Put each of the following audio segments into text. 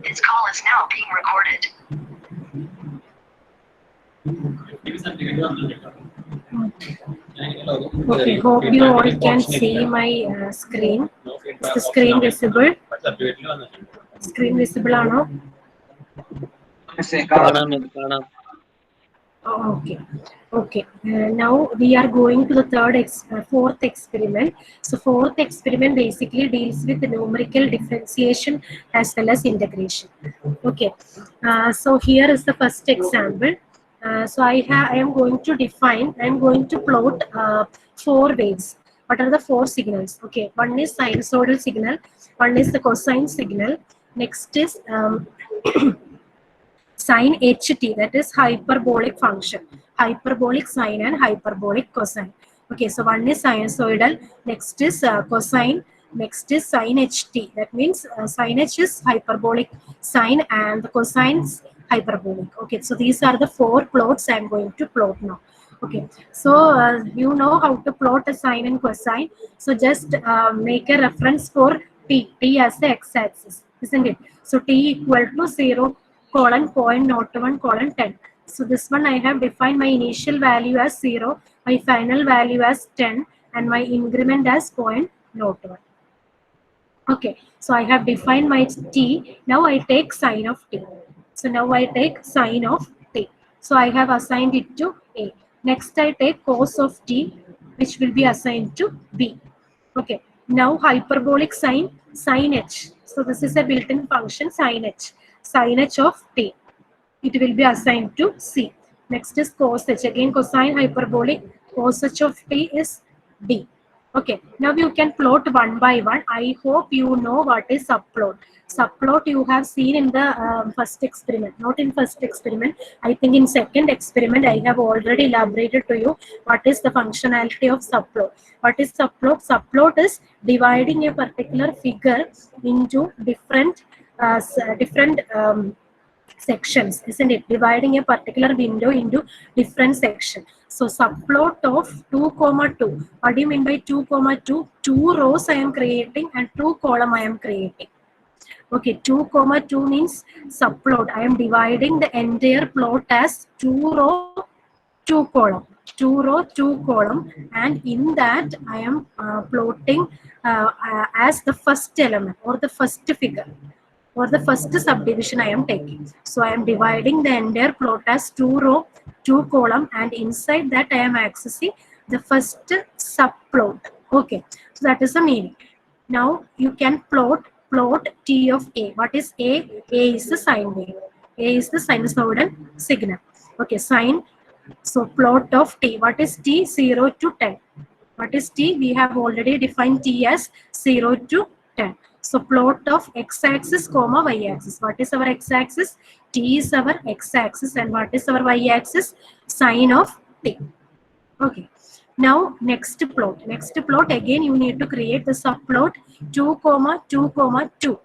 This call is now being recorded. Okay, hope you all can see my screen. Is the screen visible? Screen visible or no? Oh, okay. Okay. Now we are going to the fourth experiment. So fourth experiment basically deals with the numerical differentiation as well as integration. Okay. So here is the first example. So I am going to define. I am going to plot 4 waves. What are the 4 signals? Okay. One is sinusoidal signal. One is the cosine signal. Next is sine ht, that is hyperbolic function, hyperbolic sine and hyperbolic cosine. Okay, so one is sinusoidal, next is cosine, next is sine ht, that means sine h is hyperbolic sine and the cosine's hyperbolic. Okay, so these are the 4 plots I am going to plot now. Okay, so you know how to plot a sine and cosine, so just make a reference for t as the x-axis, isn't it? So t equal to 0 colon 0.01 colon 10. So this one I have defined my initial value as 0, my final value as 10 and my increment as 0.01. Okay, so I have defined my t. Now I take sine of t. So now I take sine of t. So I have assigned it to A. Next I take cos of t, which will be assigned to B. Okay, now hyperbolic sine, sine h. So this is a built-in function sine h. Sine h of t. It will be assigned to C. Next is cos h. Again cosine hyperbolic. Cos h of t is D. Okay, now you can plot one by one. I hope you know what is subplot. Subplot you have seen in the first experiment, not in first experiment. I think in second experiment I have already elaborated to you what is the functionality of subplot. What is subplot? Subplot is dividing a particular figure into different sections, isn't it? Dividing a particular window into different sections. So subplot of 2 comma 2. What do you mean by 2 comma 2? 2 rows I am creating and 2 column I am creating. Okay, 2 comma 2 means subplot. I am dividing the entire plot as 2 row, 2 column. 2 row, 2 column, and in that I am plotting as the first element or the first figure, or the first subdivision I am taking. So I am dividing the entire plot as 2 row, 2 column, and inside that I am accessing the first subplot. Okay, so that is the meaning. Now you can plot T of A. What is A? A is the sine wave. A is the sinusoidal signal. Okay, sine. So plot of T. What is T? 0 to 10. What is T? We have already defined T as 0 to 10. So plot of x-axis comma y-axis. What is our x-axis? T is our x-axis, and what is our y-axis? Sine of T. Okay. Now next plot. Next plot again you need to create the subplot 2 comma 2 comma 2.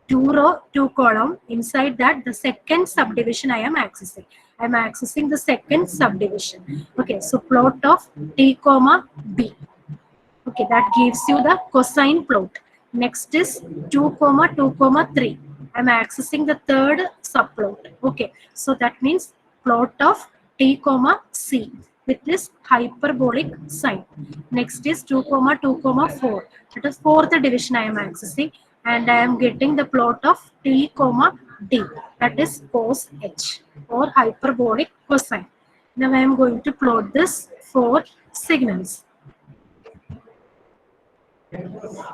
2 row, 2 column. Inside that the second subdivision I am accessing. I am accessing the second subdivision. Okay, so plot of T comma B. Okay, that gives you the cosine plot. Next is 2 comma 2 comma 3. I am accessing the third subplot. Okay, so that means plot of T comma C with this hyperbolic sign. Next is 2 comma 2 comma 4. That is fourth division I am accessing, and I am getting the plot of T comma D, that is cos H or hyperbolic cosine. Now I am going to plot this 4 signals.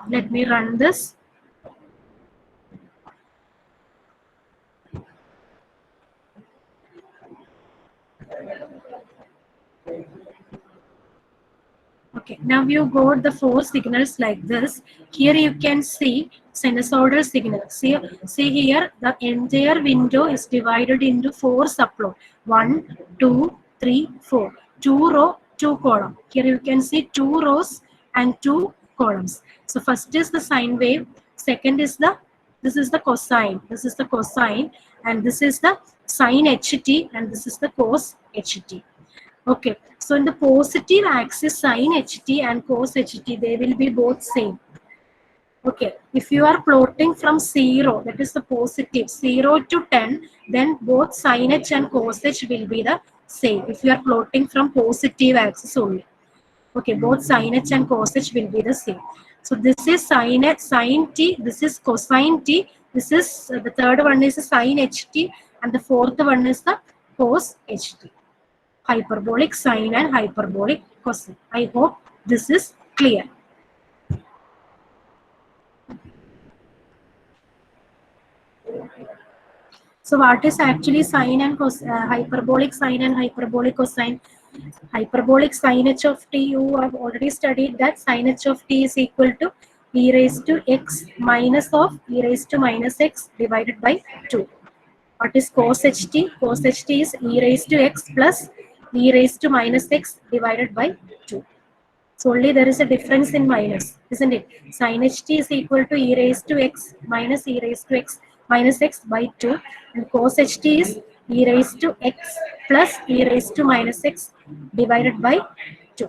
Let me run this. Okay, now you got the 4 signals like this. Here you can see sinusoidal signal. See here, the entire window is divided into 4 subplots. 1, 2, 3, 4. 2 row, 2 column. Here you can see 2 rows and 2 columns. So first is the sine wave. Second is this is the cosine. This is the cosine, and this is the sine ht, and this is the cos ht. Okay, so in the positive axis, sine ht and cos ht, they will be both same. Okay, if you are plotting from 0, that is the positive, 0 to 10, then both sin h and cos h will be the same. If you are plotting from positive axis only. Okay, both sin h and cos h will be the same. So this is sin h, sin t, this is cosine t, this is the third one is sin ht, and the fourth one is the cos ht. Hyperbolic sine and hyperbolic cosine. I hope this is clear. So what is actually sine and hyperbolic sine and hyperbolic cosine? Hyperbolic sin h of t, you have already studied that sin h of t is equal to e raised to x minus of e raised to minus x divided by 2. What is cos ht? Cos ht is e raised to x plus e raised to minus x divided by 2. So only there is a difference in minus, isn't it? Sin ht is equal to e raised to x minus e raised to x minus x by 2, and cos ht is e raised to x plus e raised to minus x divided by 2.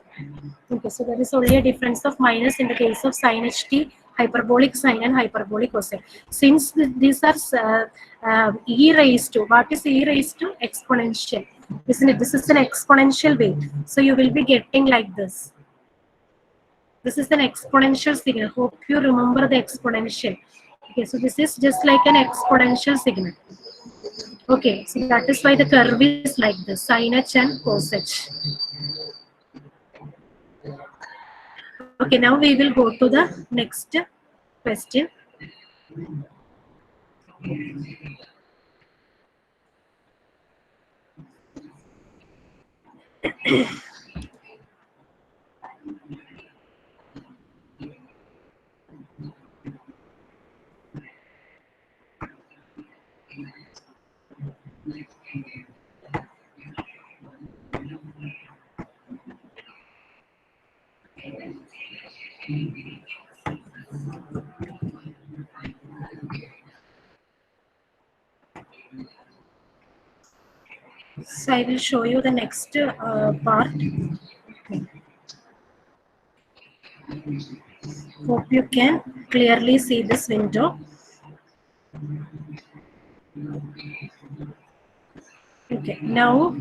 Okay, so there is only a difference of minus in the case of sin ht, hyperbolic sine and hyperbolic cosine. Since these are e raised to, what is e raised to? Exponential, isn't it? This is an exponential way. So you will be getting like this. This is an exponential signal. Hope you remember the exponential. Okay, so this is just like an exponential signal. Okay, so that is why the curve is like this, sin h and cos h. Okay, now we will go to the next question. So I will show you the next part. Hope you can clearly see this window. Okay, now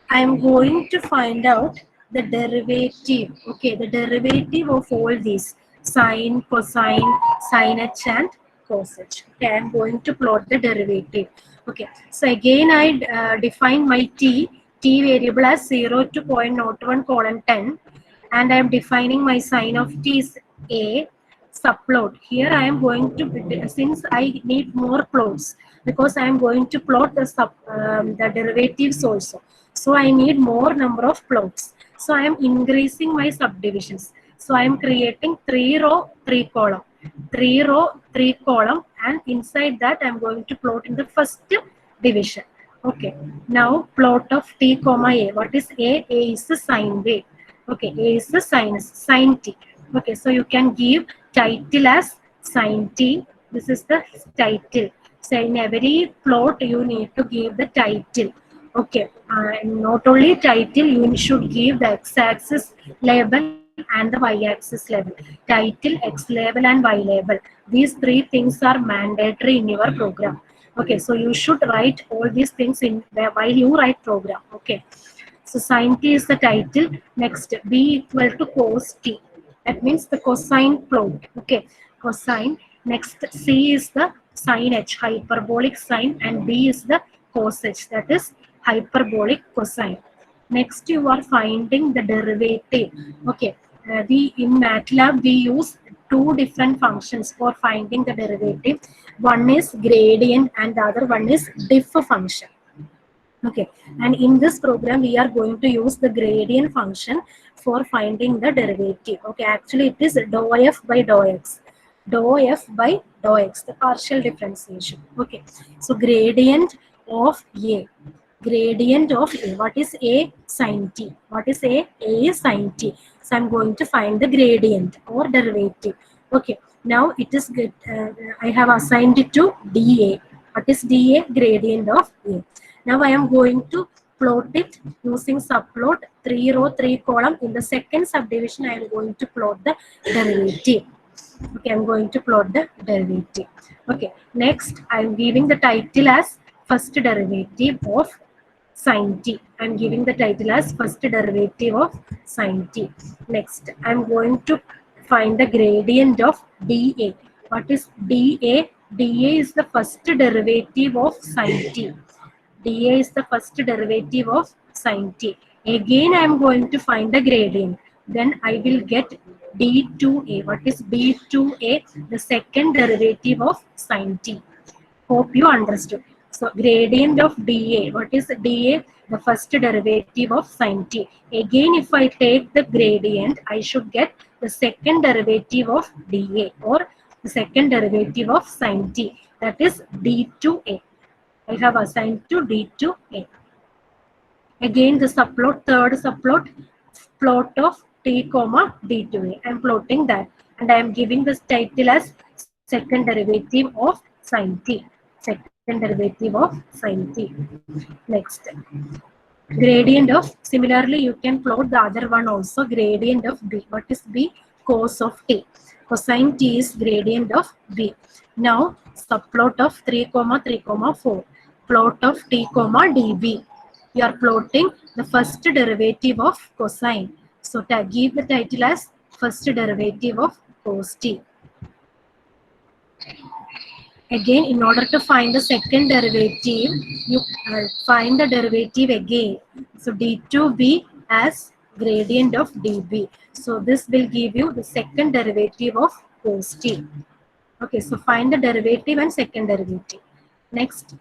I am going to find out the derivative. Okay, the derivative of all these sine, cosine, sin h and cos h. Okay, I am going to plot the derivative. Okay, so again I define my t variable as 0 to 0.01 colon 10, and I am defining my sine of t is a. Subplot. Here I am going to, since I need more plots, because I am going to plot the derivatives also. So I need more number of plots. So I am increasing my subdivisions. So I am creating 3 row, 3 column. 3 row, 3 column, and inside that I am going to plot in the first division. Okay. Now plot of t comma a. What is a? A is the sine wave. Okay. A is the sinus, sine t. Okay. So you can give title as sine t. This is the title. So in every plot you need to give the title. Okay, not only title, you should give the x-axis label and the y-axis label. Title, x label and y label. These three things are mandatory in your program. Okay, so you should write all these things in while you write program. Okay, so sin t is the title. Next, b equal to cos t. That means the cosine plot. Okay, cosine. Next, c is the sin h, hyperbolic sine, and b is the cos h, that is hyperbolic cosine. Next, you are finding the derivative. Okay, we in MATLAB we use two different functions for finding the derivative. One is gradient and the other one is diff function. Okay, and in this program we are going to use the gradient function for finding the derivative. Okay, actually it is dou f by dou x. Dou f by dou x, the partial differentiation. Okay, so gradient of a. Gradient of a. What is a? Sin t. What is a? A is sin t. So I'm going to find the gradient or derivative. Okay, now it is good. I have assigned it to dA. What is dA? Gradient of a. Now I am going to plot it using subplot 3 row 3 column. In the second subdivision I am going to plot the derivative. Okay, I'm going to plot the derivative. Okay, next I'm giving the title as first derivative of sine t. I'm giving the title as first derivative of sine t. Next, I'm going to find the gradient of dA. What is dA? dA is the first derivative of sine t. dA is the first derivative of sine t. Again, I am going to find the gradient. Then I will get d2a. What is d2a? The second derivative of sine t. Hope you understood. So gradient of dA. What is dA? The first derivative of sine t. Again, if I take the gradient, I should get the second derivative of dA or the second derivative of sine t. That is d2a. I have assigned to D2A. Again, the subplot, third subplot, plot of T comma D2A. I am plotting that and I am giving this title as second derivative of sine T. Second derivative of sine T. Next, gradient of, similarly you can plot the other one also, gradient of B. What is B? Cos of T. Cosine T is gradient of B. Now, subplot of 3 comma 3 comma 4. Plot of T comma dB. You are plotting the first derivative of cosine. So give the title as first derivative of cos T. Again, in order to find the second derivative, you find the derivative again. So d2b as gradient of db. So this will give you the second derivative of cos t. Okay, so find the derivative and second derivative. Next,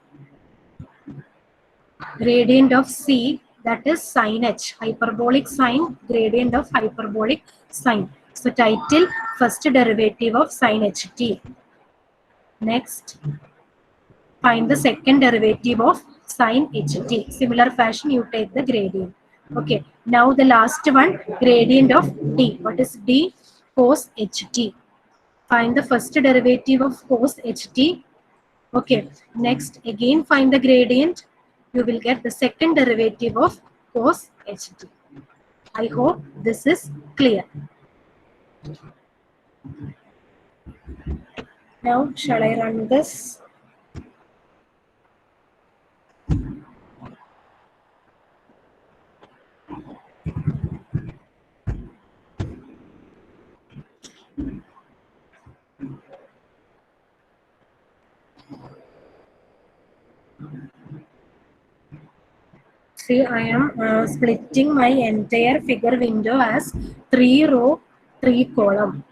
gradient of c, that is sin h, hyperbolic sine, gradient of hyperbolic sine. So title, first derivative of sin ht. Next, find the second derivative of sin ht. Similar fashion, you take the gradient. Okay, now the last one, gradient of d. What is d? Cos ht. Find the first derivative of cos ht. Okay, next again find the gradient. You will get the second derivative of cos ht. I hope this is clear. Now, shall I run this? See, I am splitting my entire figure window as 3 row, 3 column.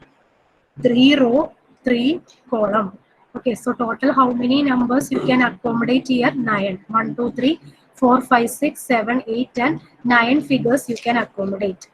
3 row, 3 column. Okay, so total how many numbers you can accommodate here? 9. 1, 2, 3, 4, 5, 6, 7, 8, 10. 9 figures you can accommodate.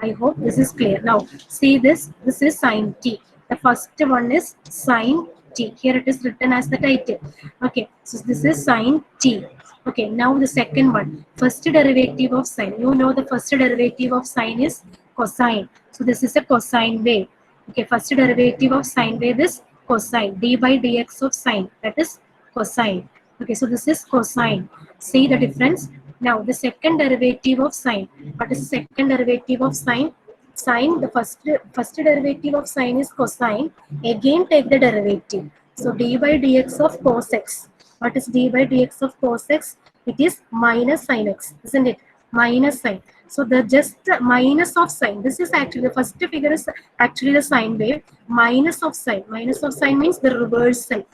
I hope this is clear. Now, see this. This is sine t. The first one is sine t. Here it is written as the title. Okay, so this is sine t. Okay, now the second one. First derivative of sine. You know the first derivative of sine is cosine. So this is a cosine wave. Okay, first derivative of sine wave is cosine. D by dx of sine. That is cosine. Okay, so this is cosine. See the difference? Now the second derivative of sine. What is the second derivative of sine? Sine, the first derivative of sine is cosine. Again take the derivative. So d by dx of cos x. What is d by dx of cos x? It is minus sin x, isn't it? Minus sine. So the just minus of sine. This is actually the first figure is actually the sine wave. Minus of sine. Minus of sine means the reversal.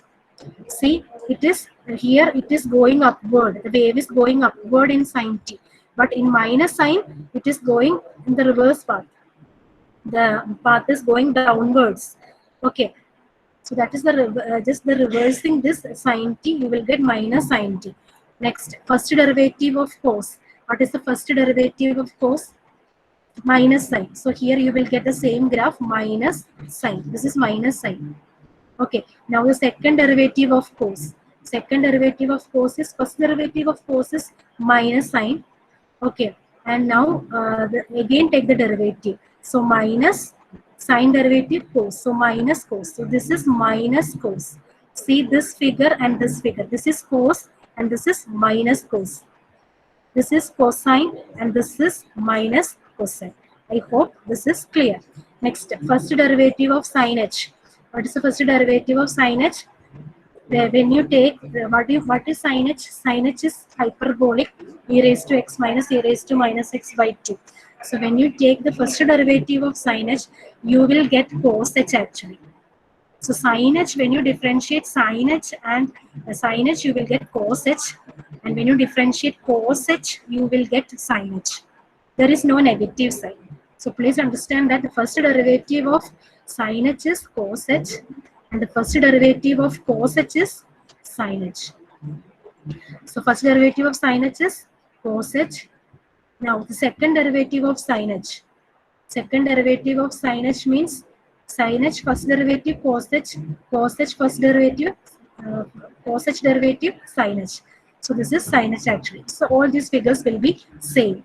See, it is here. It is going upward. The wave is going upward in sine t. But in minus sign, it is going in the reverse path. The path is going downwards. Okay. So that is the just the reversing this sine t, you will get minus sine t. Next, first derivative of cos. What is the first derivative of cos? Minus sine. So here you will get the same graph minus sine. This is minus sine. Okay. Now the second derivative of cos. Second derivative of cos is, first derivative of cos is minus sine. Okay. And now again take the derivative. So minus sine derivative cos. So minus cos. So this is minus cos. See this figure and this figure. This is cos and this is minus cos. This is cosine and this is minus cosine. I hope this is clear. Next, first derivative of sin h. What is the first derivative of sin h? When you take what is sin h? Sin h is hyperbolic e raised to x minus e raised to minus x by 2. So when you take the first derivative of sin h, you will get cos h actually. So sin h, when you differentiate sin h and sin h, you will get cos h. And when you differentiate cos h, you will get sin h. There is no negative sign. So please understand that the first derivative of sin h is cos h and the first derivative of cos h is sin h. So first derivative of sin h is cos h. Now the second derivative of sin h. Second derivative of sin h means sin h first derivative cos h first derivative cos h derivative sin h. So this is sin h actually. So all these figures will be same.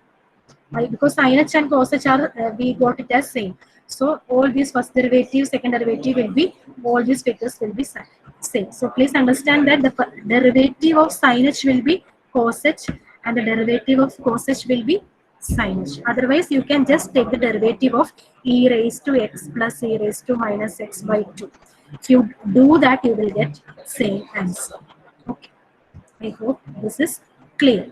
Because sin h and cos h are we got it as same. So all these first derivative, second derivative will be, all these figures will be same. So please understand that the derivative of sin h will be cos h and the derivative of cos h will be sin h. Otherwise, you can just take the derivative of e raised to x plus e raised to minus x by 2. If you do that, you will get same answer. Okay. I hope this is clear.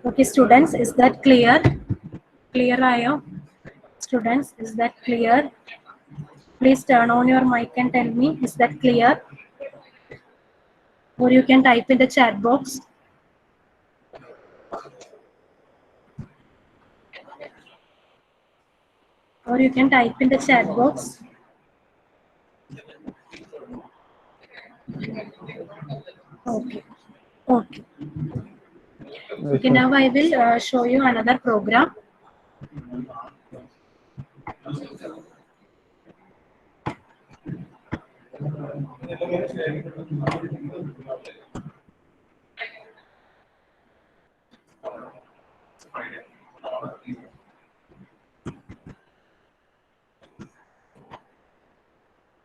Okay, students, is that clear? Clear, Ayo? Students, is that clear? Please turn on your mic and tell me, is that clear? Or you can type in the chat box. Or you can type in the chat box. Okay. Okay. Okay, now I will show you another program.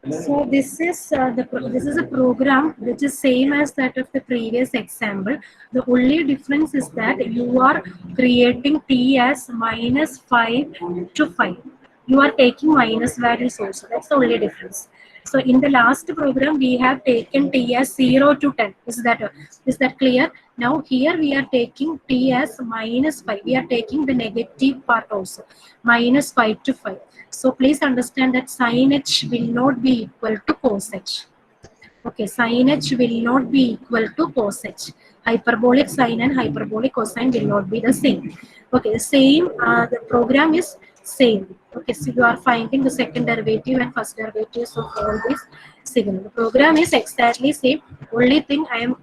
So this is a program which is same as that of the previous example. The only difference is that you are creating t as minus 5 to 5. You are taking minus values also. That's the only difference. So in the last program we have taken t as 0 to 10. Is that clear? Now here we are taking t as minus 5. We are taking the negative part also, minus 5 to 5. So please understand that sin h will not be equal to cos h. Okay, sin h will not be equal to cos h. Hyperbolic sine and hyperbolic cosine will not be the same. Okay, the program is same. Okay, so you are finding the second derivative and first derivatives of all these signal. The program is exactly same. Only thing I am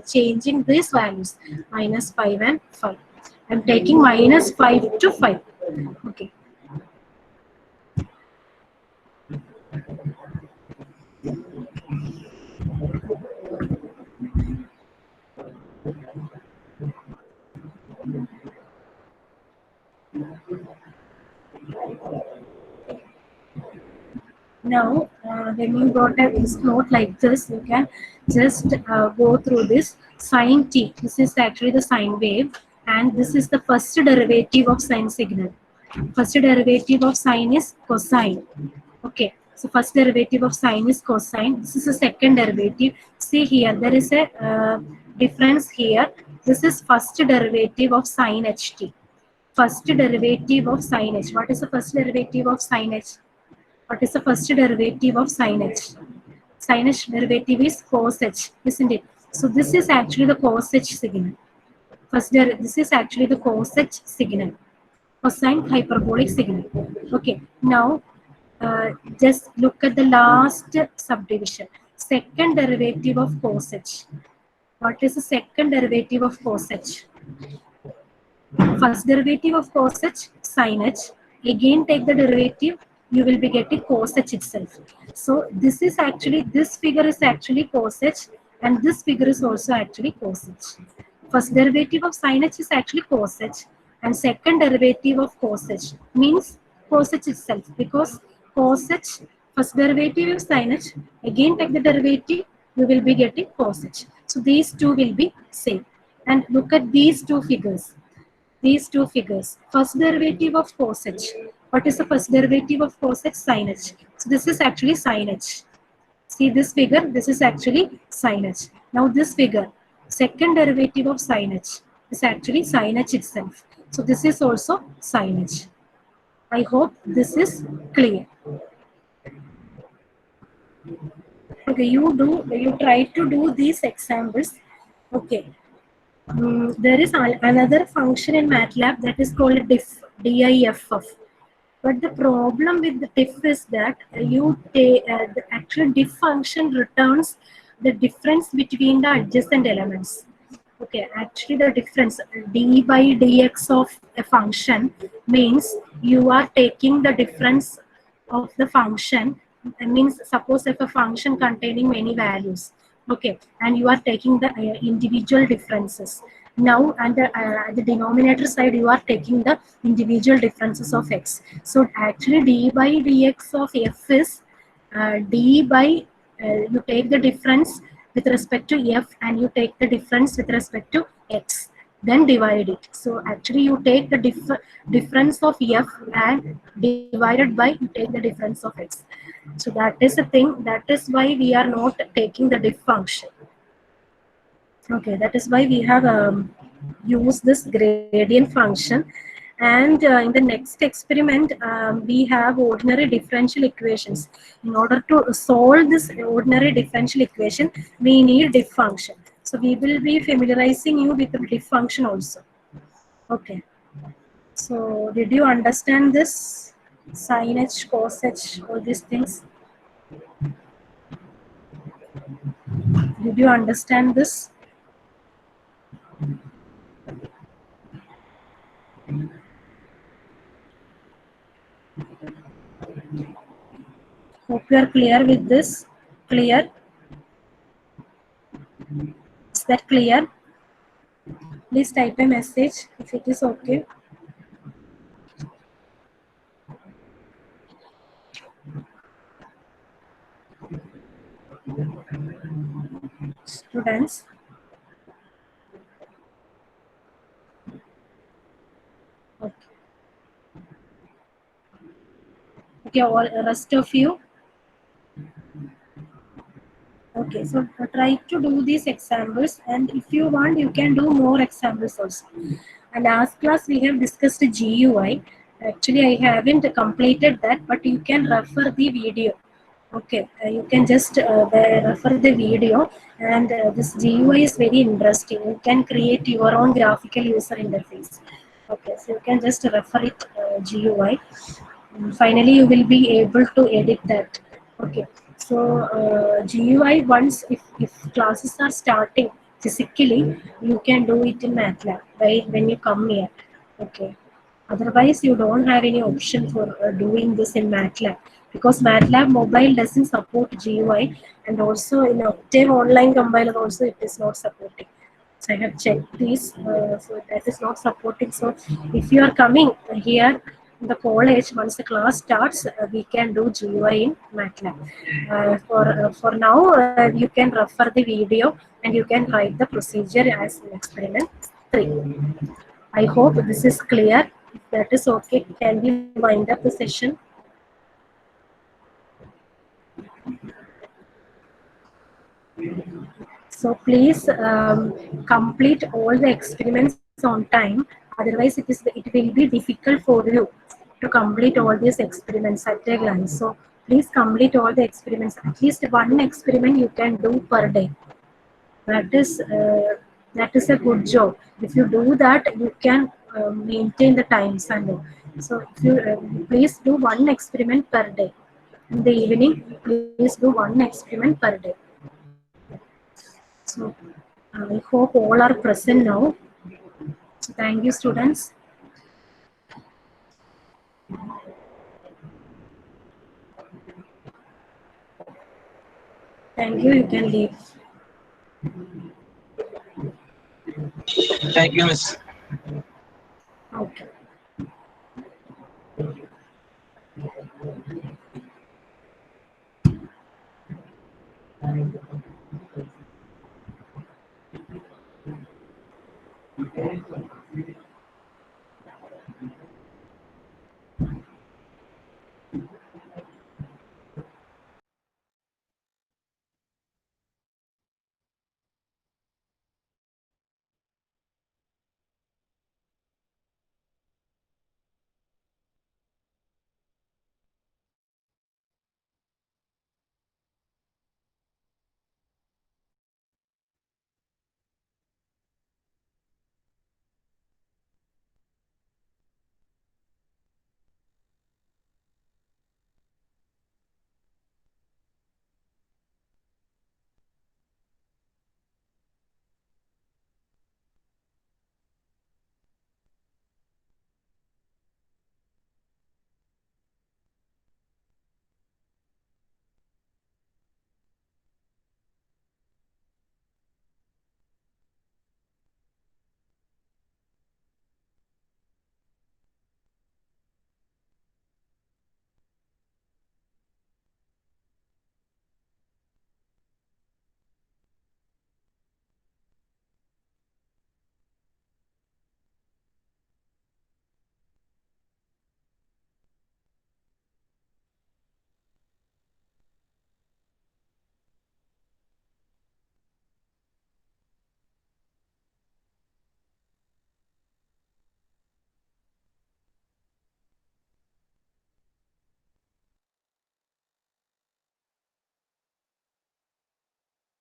changing these values, minus 5 and 5. I am taking minus 5 to 5. Okay. Now, when you got a note like this, you can just go through this sine t. This is actually the sine wave, and this is the first derivative of sine signal. First derivative of sine is cosine. Okay, so first derivative of sine is cosine. This is the second derivative. See here, there is a difference here. This is first derivative of sine ht. First derivative of sine h. What is the first derivative of sine h? What is the first derivative of sin h? Sin h derivative is cos h, isn't it? So this is actually the cos h signal. This is actually the cos h signal. Cosine hyperbolic signal. Okay, now just look at the last subdivision. Second derivative of cos h. What is the second derivative of cos h? First derivative of cos h, sin h. Again take the derivative, you will be getting cos h itself. So this figure is actually cos h, and this figure is also actually cos h. First derivative of sin h is actually cos h, and second derivative of cos h means cos h itself, because cos h, first derivative of sin h, again take the derivative, you will be getting cos h. So these two will be same. And look at these two figures. These two figures. First derivative of cos h. What is the first derivative of cos x? Sin h. So this is actually sin h. See this figure, this is actually sin h. Now this figure, second derivative of sin h is actually sin h itself. So this is also sin h. I hope this is clear. Okay, you try to do these examples. Okay. There is another function in MATLAB that is called diff, diff. But the problem with the diff is that the actual diff function returns the difference between the adjacent elements. Okay, actually the difference d by dx of a function means you are taking the difference of the function. It means suppose if a function containing many values, okay, and you are taking the individual differences. Now, and the denominator side, you are taking the individual differences of x. So actually, d by dx of f is d by you take the difference with respect to f and you take the difference with respect to x, then divide it. So actually, you take the difference of f and divided by you take the difference of x. So that is the thing. That is why we are not taking the diff function. Okay, that is why we have used this gradient function. And in the next experiment, we have ordinary differential equations. In order to solve this ordinary differential equation, we need diff function. So we will be familiarizing you with the diff function also. Okay. So did you understand this? Sin h, cos h, all these things. Did you understand this? Hope you are clear with this. Clear? Is that clear? Please type a message if it is okay. Students. Okay. Okay, all rest of you. Okay, so try to do these examples, and if you want, you can do more examples also. And last class we have discussed GUI. Actually, I haven't completed that, but you can refer the video. Okay, you can just refer the video, and this GUI is very interesting. You can create your own graphical user interface. Okay, so you can just refer it GUI. Finally, you will be able to edit that. Okay, so GUI once if classes are starting physically, you can do it in MATLAB right when you come here. Okay, otherwise you don't have any option for doing this in MATLAB because MATLAB mobile doesn't support GUI, and also in Octave online compiler also it is not supporting. So I have checked this, so that is not supporting. So if you are coming here in the college, once the class starts, we can do GUI in MATLAB. For now, you can refer the video and you can write the procedure as in experiment 3. I hope this is clear. If that is okay, can we wind up the session? So please complete all the experiments on time. Otherwise, it will be difficult for you to complete all these experiments at a glance. So please complete all the experiments. At least one experiment you can do per day. That is a good job. If you do that, you can maintain the times and all. So if you please do one experiment per day. In the evening, please do one experiment per day. So I hope all are present now. So thank you, students. Thank you. You can leave. Thank you, Miss. Okay.